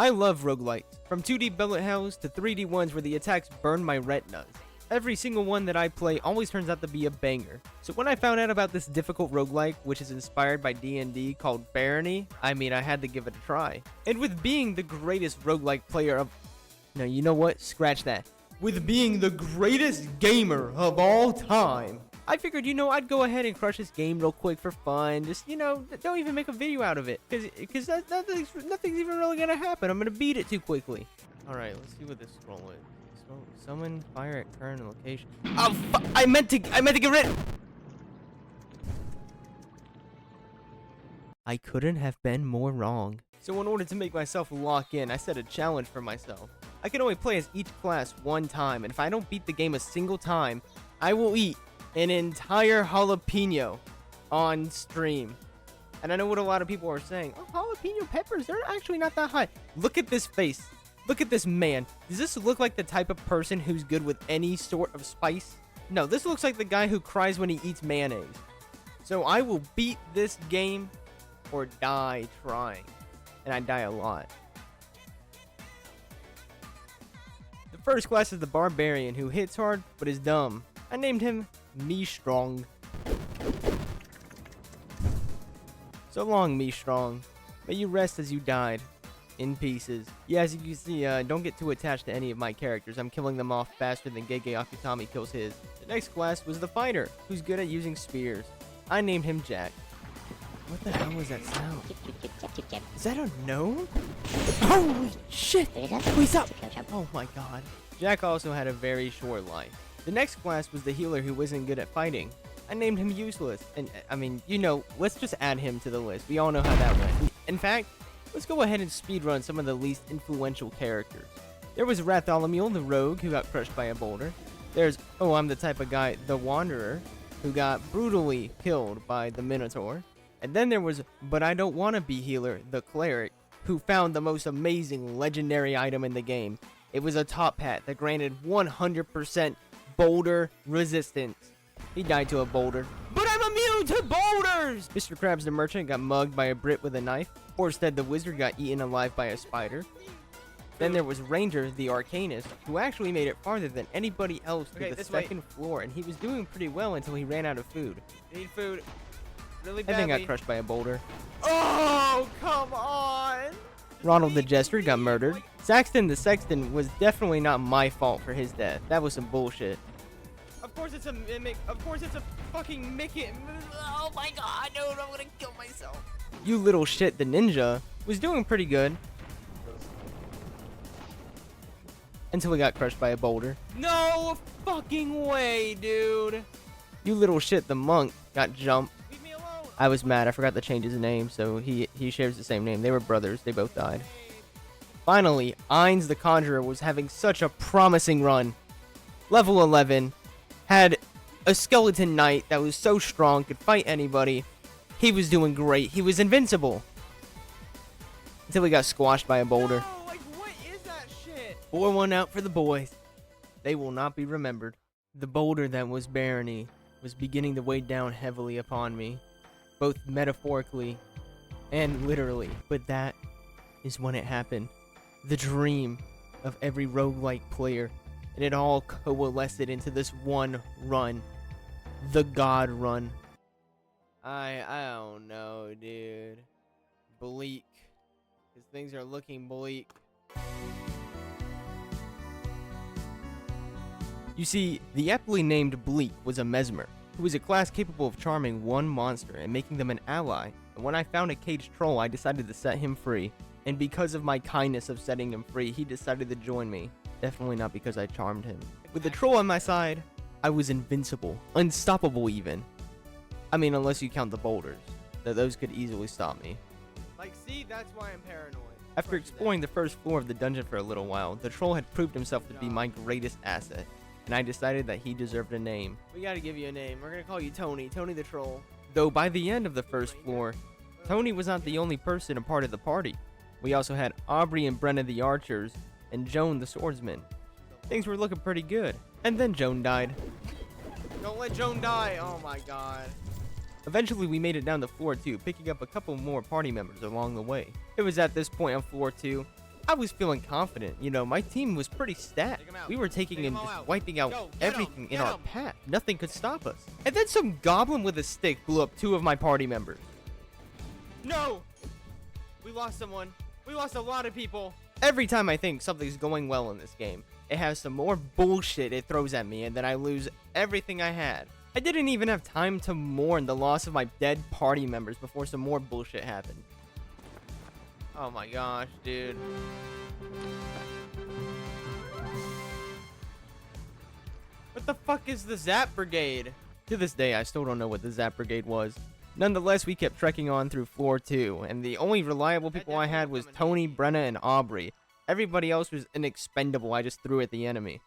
I love roguelikes, from 2D bullet hells to 3D ones where the attacks burn my retinas. Every single one that I play always turns out to be a banger. So when I found out about this difficult roguelike, which is inspired by D&D called Barony, I had to give it a try. And with being the greatest roguelike player of... No, you know what? Scratch that. With being the greatest gamer of all time, I figured, I'd go ahead and crush this game real quick for fun. Just, don't even make a video out of it. Because nothing's even really gonna happen. I'm gonna beat it too quickly. Alright, let's see what this scroll is. Summon fire at current location. Oh, I meant to get rid. I couldn't have been more wrong. So in order to make myself lock in, I set a challenge for myself. I can only play as each class one time, and if I don't beat the game a single time, I will eat an entire jalapeno on stream. And I know what a lot of people are saying. Oh, jalapeno peppers, they're actually not that hot. Look at this face. Look at this man. Does this look like the type of person who's good with any sort of spice? No, this looks like the guy who cries when he eats mayonnaise. So I will beat this game or die trying. And I die a lot. The first class is the barbarian who hits hard but is dumb. I named him Me Strong. So long, Me Strong. May you rest as you died. In pieces. Yeah, as you can see, don't get too attached to any of my characters. I'm killing them off faster than Gege Akutami kills his. The next class was the fighter, who's good at using spears. I named him Jack. What the hell was that sound? Is that a gnome? Holy shit! What's up? Oh my god. Jack also had a very short life. The next class was the healer who wasn't good at fighting. I named him Useless. And, let's just add him to the list. We all know how that went. In fact, let's go ahead and speedrun some of the least influential characters. There was Ratholomew, the rogue, who got crushed by a boulder. There's, I'm the type of guy, the Wanderer, who got brutally killed by the Minotaur. And then there was, but I don't want to be healer, the Cleric, who found the most amazing legendary item in the game. It was a top hat that granted 100% boulder resistance. He died to a boulder. But I'm immune to boulders! Mr. Krabs the merchant got mugged by a Brit with a knife. Orsted the wizard got eaten alive by a spider. Then there was Ranger the Arcanist, who actually made it farther than anybody else to the second floor, and he was doing pretty well until he ran out of food. Need food. Really badly. And then got crushed by a boulder. Oh, come on! Ronald the Jester got murdered. Saxton the Sexton was definitely not my fault for his death. That was some bullshit. Of course it's a mimic. Of course it's a fucking Mickey. Oh my god, no, I'm gonna kill myself. You little shit, the ninja was doing pretty good. Until he got crushed by a boulder. No fucking way, dude. You little shit, the monk got jumped. Leave me alone. I was mad. I forgot to change his name, so he shares the same name. They were brothers. They both died. Finally, Ainz the Conjurer was having such a promising run. Level 11. Had a skeleton knight that was so strong, could fight anybody. He was doing great. He was invincible. Until he got squashed by a boulder. No, like, what is that shit? 4-1 out for the boys. They will not be remembered. The boulder that was Barony was beginning to weigh down heavily upon me. Both metaphorically and literally. But that is when it happened. The dream of every roguelike player. And it all coalesced into this one run. The God Run. I don't know, dude. Bleak. Because things are looking bleak. You see, the aptly named Bleak was a mesmer, who was a class capable of charming one monster and making them an ally. And when I found a caged troll, I decided to set him free. And because of my kindness of setting him free, he decided to join me. Definitely not because I charmed him. With the troll on my side, I was invincible. Unstoppable even. I mean, unless you count the boulders. Those could easily stop me. Like, see, that's why I'm paranoid. After exploring the first floor of the dungeon for a little while, the troll had proved himself to be my greatest asset. And I decided that he deserved a name. We gotta give you a name. We're gonna call you Tony. Tony the Troll. Though by the end of the first floor, Tony was not the only person a part of the party. We also had Aubrey and Brenna the archers, and Joan the swordsman. Things were looking pretty good. And then Joan died. Don't let Joan die. Oh my god. Eventually we made it down to floor 2, picking up a couple more party members along the way. It was at this point on floor 2. I was feeling confident. You know, my team was pretty stacked. Take 'em out. We were taking Take and 'em all just out. wiping out Go, get 'em, everything in get our 'em. path. Nothing could stop us. And then some goblin with a stick blew up 2 of my party members. No! We lost someone. We lost a lot of people. Every time I think something's going well in this game, it has some more bullshit it throws at me, and then I lose everything I had. I didn't even have time to mourn the loss of my dead party members before some more bullshit happened. Oh my gosh, dude. What the fuck is the Zap Brigade? To this day, I still don't know what the Zap Brigade was. Nonetheless, we kept trekking on through floor 2, and the only reliable people I had was Tony, Brenna, and Aubrey. Everybody else was inexpendable. I just threw at the enemy.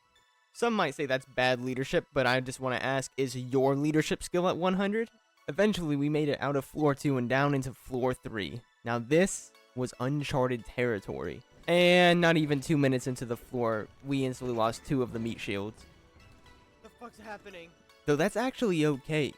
Some might say that's bad leadership, but I just want to ask, is your leadership skill at 100? Eventually, we made it out of floor 2 and down into floor 3. Now this was uncharted territory. And not even 2 minutes into the floor, we instantly lost 2 of the meat shields. What the fuck's happening? Though that's actually okay.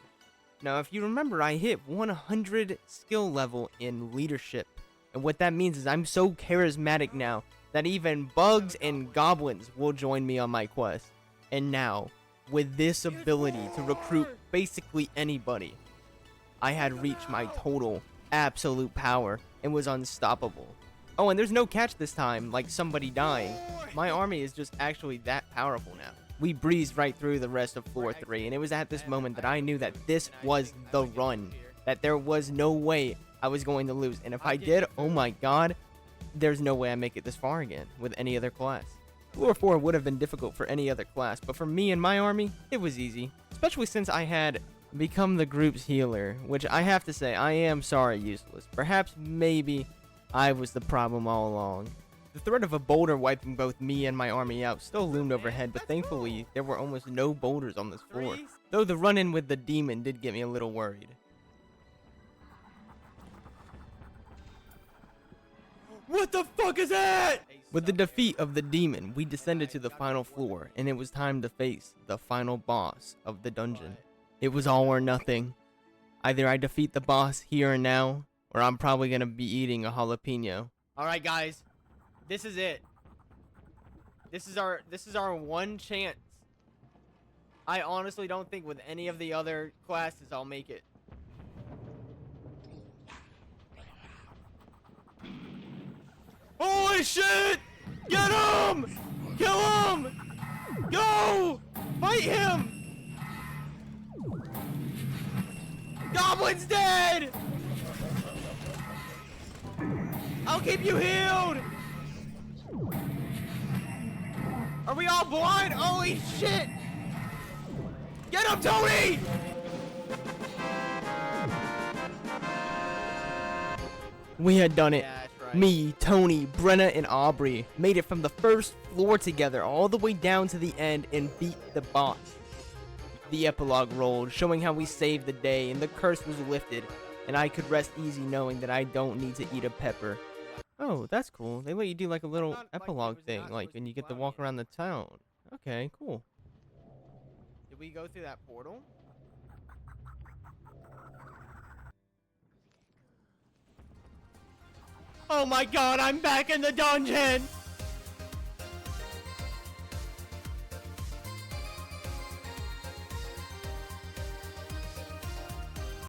Now, if you remember, I hit 100 skill level in leadership. And what that means is I'm so charismatic now that even bugs and goblins will join me on my quest. And now, with this ability to recruit basically anybody, I had reached my total absolute power and was unstoppable. Oh, and there's no catch this time, like somebody dying. My army is just actually that powerful now. We breezed right through the rest of floor 3, and it was at this moment that I knew that this was the run. That there was no way I was going to lose. And if I did, oh my god, there's no way I make it this far again with any other class. Floor 4 would have been difficult for any other class, but for me and my army, it was easy. Especially since I had become the group's healer, which I have to say, I am sorry, Useless. Perhaps, maybe, I was the problem all along. The threat of a boulder wiping both me and my army out still loomed overhead, but thankfully, there were almost no boulders on this floor. Though the run-in with the demon did get me a little worried. What the fuck is that? With the defeat of the demon, we descended to the final floor, and it was time to face the final boss of the dungeon. It was all or nothing. Either I defeat the boss here and now, or I'm probably gonna be eating a jalapeno. Alright, guys. This is it. This is our one chance. I honestly don't think with any of the other classes I'll make it. Holy shit! Get him! Kill him! Go! Fight him! Goblin's dead! I'll keep you healed! Are we all blind? Holy shit! Get him, Tony! We had done it. Yeah, that's right. Me, Tony, Brenna, and Aubrey made it from the first floor together all the way down to the end and beat the boss. The epilogue rolled, showing how we saved the day and the curse was lifted, and I could rest easy knowing that I don't need to eat a pepper. Oh, that's cool. They let you do like a little epilogue thing, like, and you get to walk around the town. Okay, cool. Did we go through that portal? Oh my god, I'm back in the dungeon!